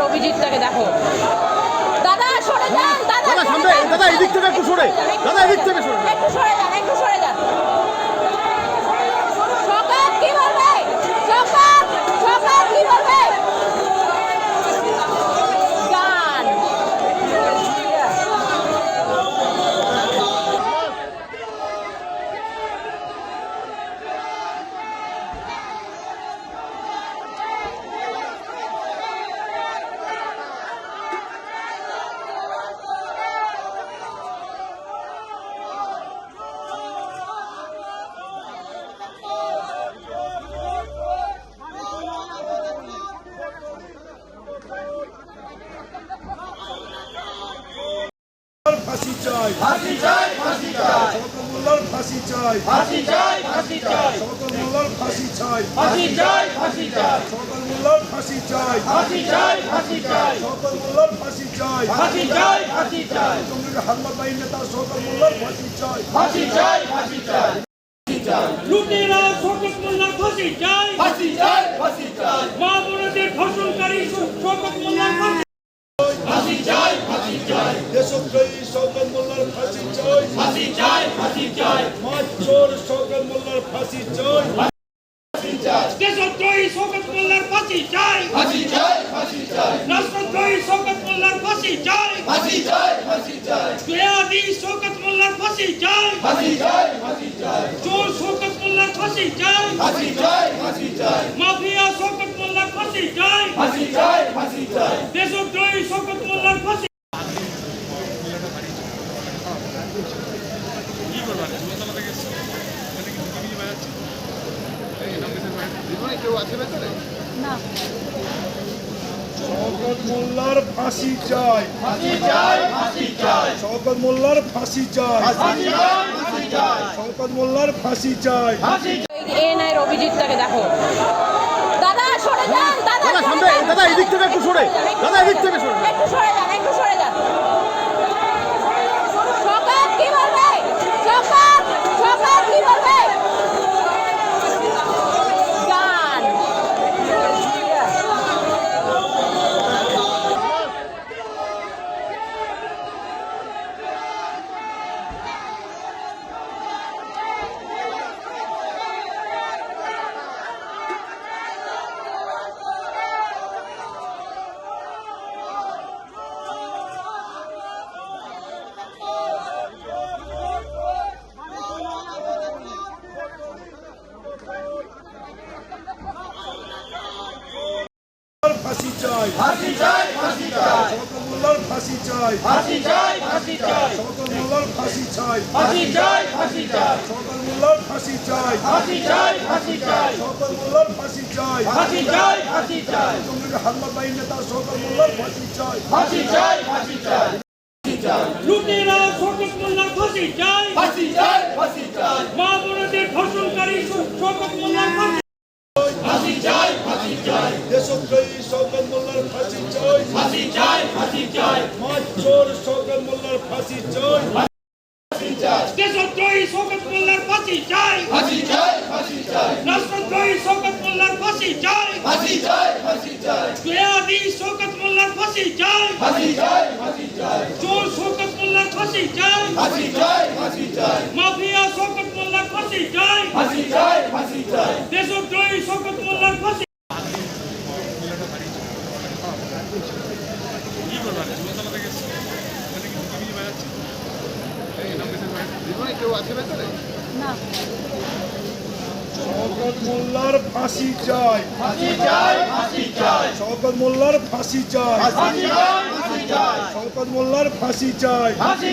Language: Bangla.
অভিজিৎটাকে দেখো। দাদা সরে যান, দাদা সামনে, দাদা এদিক থেকে একটু সরে, দাদা এদিক থেকে সরে, একটু সরে যান, একটু সরে যান। শওকত কি বলবে? শওকত কি বলবে? গান ফাঁসি চাই, ফাঁসি চাই, ফাঁসি চাই, শওকত মোল্লার ফাঁসি চাই, ফাঁসি চাই, ফাঁসি চাই, শওকত মোল্লার ফাঁসি চাই, ফাঁসি চাই, ফাঁসি চাই, শওকত মোল্লার ফাঁসি চাই, ফাঁসি চাই, ফাঁসি চাই, শওকত মোল্লার ফাঁসি চাই, ফাঁসি চাই, ফাঁসি চাই, জঙ্গির হামলা বাহিনী নেতা শওকত মোল্লার ফাঁসি চাই, ফাঁসি চাই, ফাঁসি চাই, লুটেরা শওকত মোল্লার ফাঁসি চাই, ফাঁসি চাই, ফাঁসি চাই, মা বোনদের ধর্ষণকারী শওকত মোল্লার ফাঁসি ফাঁসি চাই, ফাঁসি চাই, দেশপ্রেমী শওকত মোল্লার ফাঁসি চাই, ফাঁসি চাই, ফাঁসি চাই, মাতচোর শওকত মোল্লার ফাঁসি চাই, ফাঁসি চাই, দেশদ্রোহী শওকত মোল্লার ফাঁসি চাই, ফাঁসি চাই, ফাঁসি চাই, রাষ্ট্রদ্রোহী শওকত মোল্লার ফাঁসি চাই, ফাঁসি চাই, ফাঁসি চাই, বেয়াদী শওকত মোল্লার ফাঁসি চাই, ফাঁসি চাই, ফাঁসি চাই, চোর শওকত মোল্লার ফাঁসি চাই, ফাঁসি চাই, ফাঁসি চাই, মাফিয়া শওকত মোল্লার ফাঁসি চাই, ফাঁসি চাই, ফাঁসি চাই, দেশদ্রোহী শওকত মোল্লার ফাঁসি না শওকত মোল্লার ফাঁসি চাই, ফাঁসি চাই, ফাঁসি চাই, শওকত মোল্লার ফাঁসি চাই, ফাঁসি চাই, ফাঁসি চাই, শওকত মোল্লার ফাঁসি চাই, ফাঁসি এএনআইয়ের অভিজিৎটাকে দেখো। দাদা সরে যান, দাদা সামনে, দাদা এদিক থেকে একটু সরে, দাদা এদিক থেকে সরে, একটু সরে যান, একটু সরে যান। শওকত কি বলবে? শওকত কি বলবে? গান ফাঁসি চাই, ফাঁসি চাই, ফাঁসি চাই, শওকত মোল্লার ফাঁসি চাই, ফাঁসি চাই, ফাঁসি চাই, শওকত মোল্লার ফাঁসি চাই, ফাঁসি চাই, ফাঁসি চাই, শওকত মোল্লার ফাঁসি চাই, ফাঁসি চাই, ফাঁসি চাই, শওকত মোল্লার ফাঁসি চাই, ফাঁসি চাই, ফাঁসি চাই, জঙ্গির হামলা বাহিনী নেতা শওকত মোল্লার ফাঁসি চাই, ফাঁসি চাই, ফাঁসি চাই, ফাঁসি চাই, লুটেরা শওকত মোল্লার ফাঁসি চাই, ফাঁসি চাই, ফাঁসি চাই, মা বোনদের ধর্ষণকারী শওকত মোল্লার ফাঁসি ফাঁসি চাই, ফাঁসি চাই, দেশপ্রেমী শওকত মোল্লার ফাঁসি চাই, ফাঁসি চাই, ফাঁসি চাই, মাতচোর শওকত মোল্লার ফাঁসি চাই, ফাঁসি চাই, দেশদ্রোহী শওকত মোল্লার ফাঁসি চাই, ফাঁসি চাই, ফাঁসি চাই, রাষ্ট্রদ্রোহী শওকত মোল্লার ফাঁসি চাই, ফাঁসি চাই, ফাঁসি চাই, বেয়াদী শওকত মোল্লার ফাঁসি চাই, ফাঁসি চাই, ফাঁসি চাই, চোর শওকত মোল্লার ফাঁসি চাই, ফাঁসি চাই, ফাঁসি চাই, মাফিয়া শওকত মোল্লার ফাঁসি চাই, ফাঁসি চাই, ফাঁসি চাই, দেশদ্রোহী শওকত মোল্লার ফাঁসি না শওকত মোল্লার ফাঁসি চাই, ফাঁসি চাই, ফাঁসি চাই, শওকত মোল্লার ফাঁসি চাই, ফাঁসি চাই, ফাঁসি চাই, শওকত মোল্লার ফাঁসি চাই, ফাঁসি